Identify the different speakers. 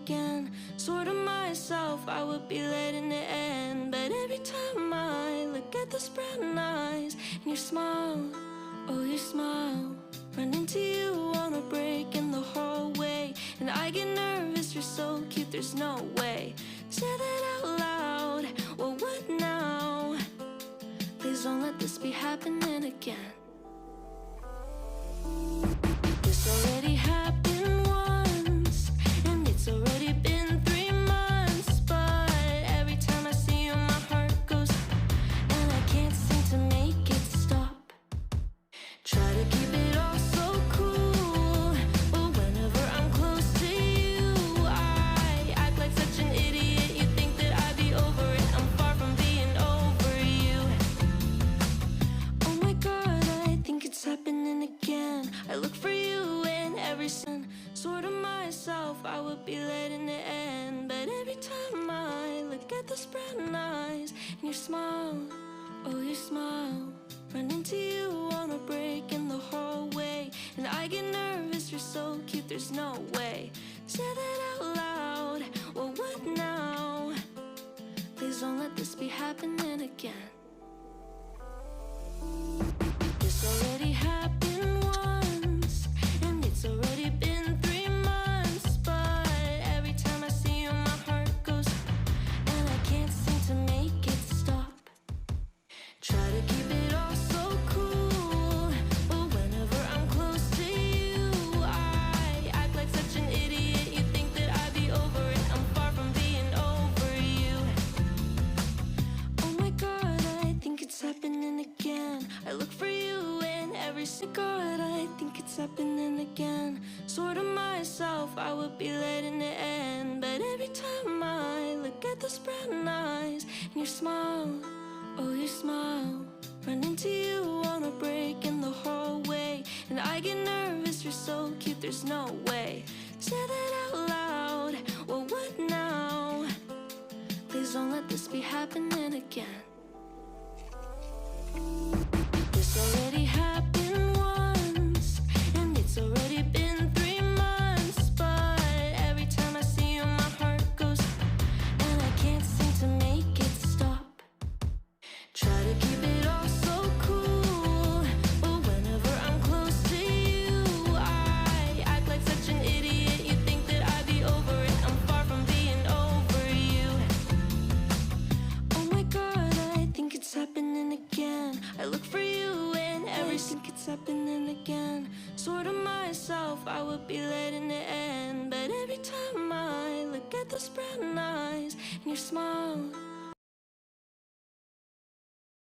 Speaker 1: again. Sort of myself, I would be letting it end. But every time I look at those brown eyes and your smile, oh your smile, run into you on a break in the hallway, and I get nervous, you're so cute, there's no way. Say that out loud, well what now? Please don't let this be happening again. This already happened once, and it's already been 3 months. But every time I see you my heart goes, and I can't seem to make it stop. Try to keep it all so cool, but whenever I'm close to you, I act like such an idiot. You think that I'd be over it, I'm far from being over you. Oh my god, I think it's happening again. I look for you in every sin. Sort of myself, I would be letting it end. But every time I look at those brown eyes and your smile, oh your smile, run into you on a break in the hallway, and I get nervous, you're so cute, there's no way. Say that out loud, well what now? Please don't let this be happening again. This already happened once, and it's already been 3 months. But every time I see you my heart goes, and I can't seem to make it stop. Try to keep it all so cool, but whenever I'm close to you, I act like such an idiot. You think that I'd be over it, I'm far from being over you. Oh my god, I think it's happening again. I look for you in every God, I think it's happening again. Sort of myself, I would be letting it end. But every time I look at those brown eyes and your smile, oh your smile, run into you on a break in the hallway, and I get nervous, you're so cute, there's no way. Say that out loud, well what now? Please don't let this be happening again. This already happened once, and it's already been 3 months. But every time I see you my heart goes, and I can't seem to make it stop. Try to keep it all so cool, but whenever I'm close to you, I act like such an idiot. You think that I'd be over it, I'm far from being over you. Oh my god, I think it's happening again. I look for you in every think it's happening again. Sort of myself, I would be letting it end. But every time I look at those brown eyes and your smile,